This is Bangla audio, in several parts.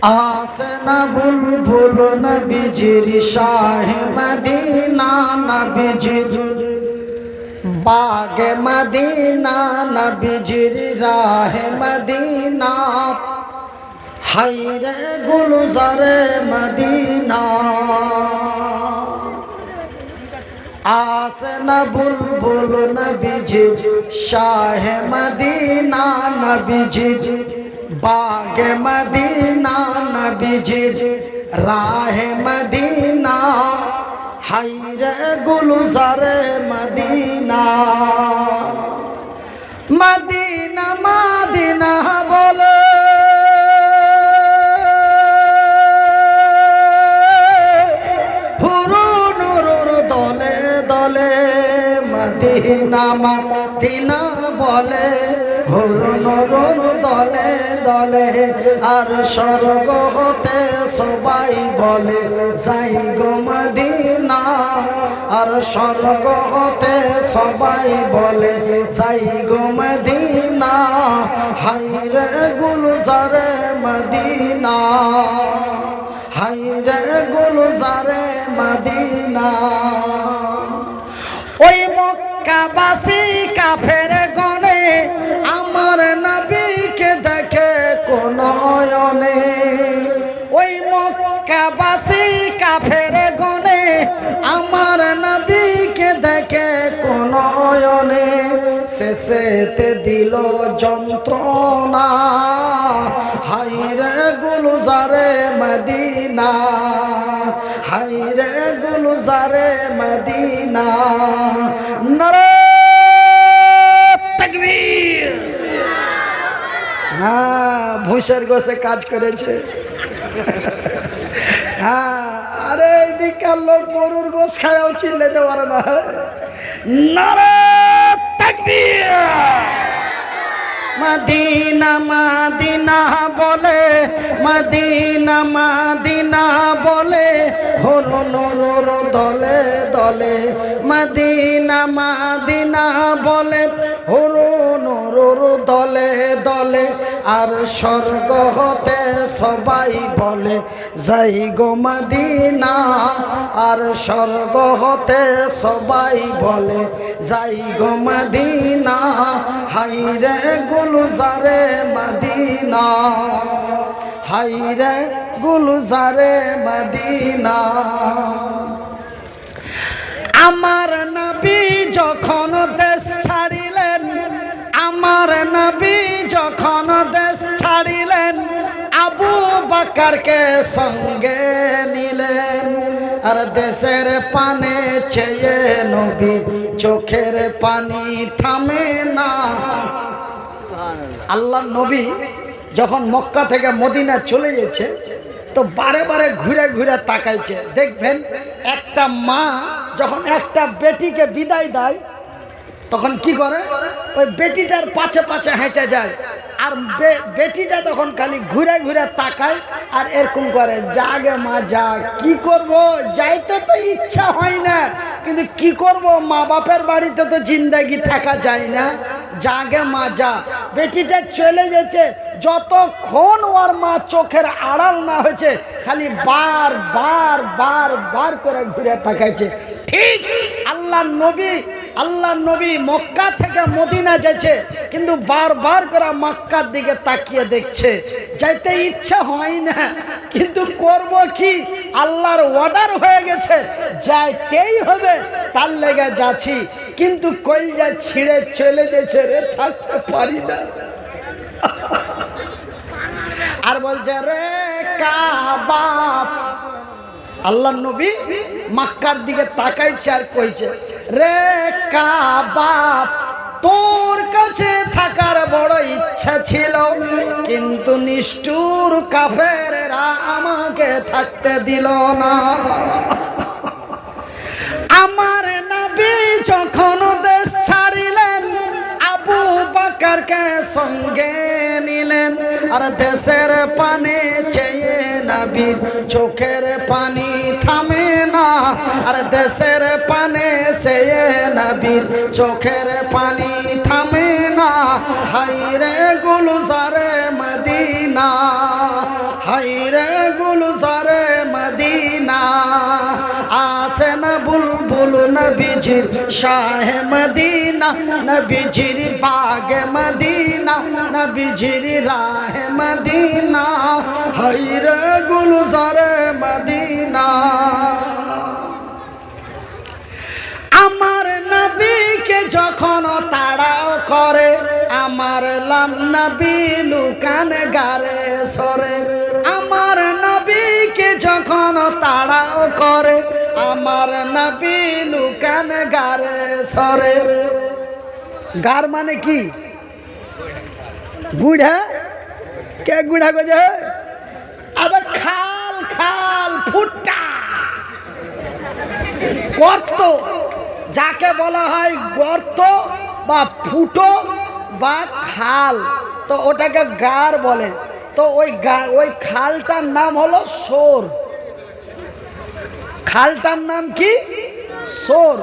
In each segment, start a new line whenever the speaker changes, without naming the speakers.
आसना बुलबुल नबीजिर शाह मदीना नबीजिर बाग मदीना नबीजिर राह मदीना हायरे गुलज़ारे मदीना आसना बुलबुल नबीजिर शाह मदीना नबीजिर बाग मदीना नबीजिर राह मदीना हायरे गुलज़ारे मदीना मदीना मदीना बोले मदीना मदीना बोले হুরুন দলে দলে আর স্বর্গ হতে সবাই বলে যাই গো মদিনা আর স্বর্গ হতে সবাই বলে যাই গো মদিনা হায়রে গুলজারে মদিনা হায়রে গুলজারে মদিনা ওই মক্কাবাসী কাফের গনে আমার নবীকে দেখে কোন নয়নে ওই মক্কাবাসী কাফের গনে আমার নবীকে দেখে কোন নয়নে শেষেতে দিল যন্ত্রণা হায়রে গুলজারে মদিনা হায়রে গুলজারে মদিনা নারে তাকবীর হ্যাঁ ভুষের গোছে কাজ করেছে হ্যাঁ আরে এইদিকার লোক গরুর গোশ খায়াও চিল্লাতে পারে না নারে তাকবীর মদিনা মদিনা বলে মদিনা মদিনা বলে হুরুন দলে দলে মদিনা মদিনা বলে হুরুন দলে দলে আর স্বর্গ হতে সবাই বলে যাই গো মদিনা আর স্বর্গ হতে সবাই বলে যাই গো মদিনা হায়রে গুলজারে মদিনা হায়রে গুলজারে মদিনা আমার নবী যখন দেশ ছাড়িলেন আমার নবী যখন দেশ ছাড়িলেন আবু বকরকে সঙ্গে নিলেন আর দেশের পানে চেয়ে নবী চোখের পানি থামে না আল্লাহর নবী যখন মক্কা থেকে মদিনা চলে গেছে তো বারে বারে ঘুরে ঘুরে তাকাইছে দেখবেন একটা মা যখন একটা বেটিকে বিদায় দেয় তখন কি করে ওই বেটিটার পাছে পাছে হেঁটে যায় আর বেটিটা তখন খালি ঘুরে ঘুরে তাকায় আর এরকম করে জাগে মা যা কি করব যাইতে তো ইচ্ছা হয় না কিন্তু কি করব মা বাপের বাড়িতে তো জিন্দেগি থাকা যায় না জাগে মা যা বেটিটা চলে গেছে যতক্ষণ ওর মা চোখের আড়াল না হয়েছে খালি বার বার বার বার করে ঘুরে তাকাইছে ঠিক আল্লাহ নবী মক্কা থেকে মদিনা যাচ্ছে কিন্তু বারবার করে মক্কার দিকে তাকিয়ে দেখছে যাইতে ইচ্ছা হয় না কিন্তু করব কি আল্লাহর অর্ডার হয়ে গেছে যাইতেই হবে তার লেগে যাচ্ছি কিন্তু কলজা ছিঁড়ে চলে গেছে রে থাকতে পারি না আর বলছে রে কাবা আল্লাহ নবী মক্কার দিকে তাকাইছে আর কইছে রে কাবা তোর কাছে থাকার বড় ইচ্ছা ছিল কিন্তু নিষ্ঠুর কাফেররা আমাকে থাকতে দিল না আমার নবী যখন দেশ ছাড়িলেন আবু বকরকে সঙ্গে নিলেন আর দেশের পানে চেয়ে নবীর চোখের পানি থামে না আর দেশের পানে চেয়ে নবীর চোখের পানি থামে না হায়রে গুলজারে মদিনা হায়রে গুলজারে মদিনা আছে না বুলবুল নবীজির শাহে মদিনা নবীজির বাগে মদিনা নবীজির রাহে মদিনা হায়রে গুলজারে মদিনা আমার নবীকে যখন তাড়াও করে আমার লাম নবী লুকান গারে সরে আমার নবীকে যখন তাড়াও করে আমার নবী লুকান গারে সরে গার মানে কি গুড়া কে গুড়া গজে আবার খাল খাল ফুটা গর্ত যাকে বলা হয় গর্ত বা ফুটো বা খাল তো ওটাকে গার বলে তো ওই খালটার নাম হলো সোর খালটার নাম কি সোর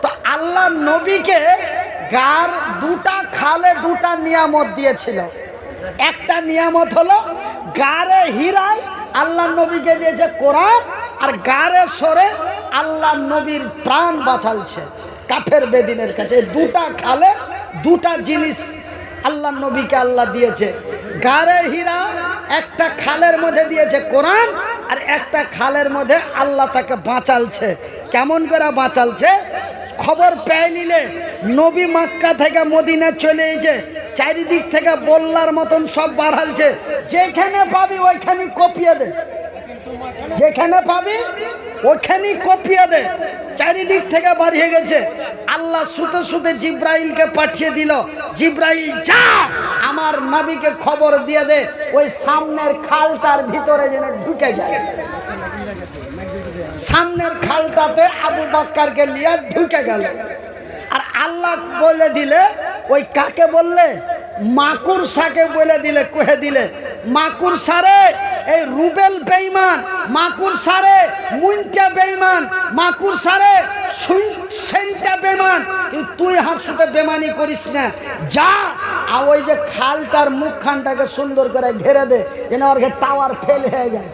তো আল্লাহ নবীকে গার দুটা খালে দুটা নিয়ামত দিয়েছিল একটা নিয়ামত হলো গারে হীরায় আল্লাহ নবীকে দিয়েছে কোরআন আর গারে সরে আল্লাহ নবীর প্রাণ বাঁচালছে কাফের বেদিনের কাছে দুটা খালে দুটা জিনিস আল্লাহ নবীকে আল্লাহ দিয়েছে গারে হীরা একটা খালের মধ্যে দিয়েছে কোরআন আর একটা খালের মধ্যে আল্লাহ তাকে বাঁচালছে কেমন করে বাঁচালছে খবর পেয়ে নিলে নবী মক্কা থেকে মদিনা চলে এসেছে চারিদিক থেকে বল্লার মতন সব বাড়ালছে যেখানে পাবি ওইখানে কপিয়ে দে যেখানে পাবি ওখানে কপিয়ে দে চারিদিক থেকে বাড়িয়ে গেছে আল্লাহ শুতে শুতে জিব্রাইলকে পাঠিয়ে দিল জিব্রাইল যা আমার নবীকে খবর দিয়ে দে ওই সামনের খালটার ভিতরে যেন ঢুকে যায় সামনের খালটাতে আবু বকরকে নিয়ে ঢুকে গেল আর আল্লাহ বলে দিলে ওই কাকে বললে মাকুরসাকে বলে দিলে কহে দিলে মাকুরসারে এই রুবেল বেঈমান মাকুরসারে মুনটা বেঈমান মাকুরসারে সেনটা বেঈমান তুই হাসুতে বেমানি করিস না যা আর ওই যে খালটার মুখখানটাকে সুন্দর করে ঘেরে দে যেন ওর টাওয়ার ফেল হয়ে যায়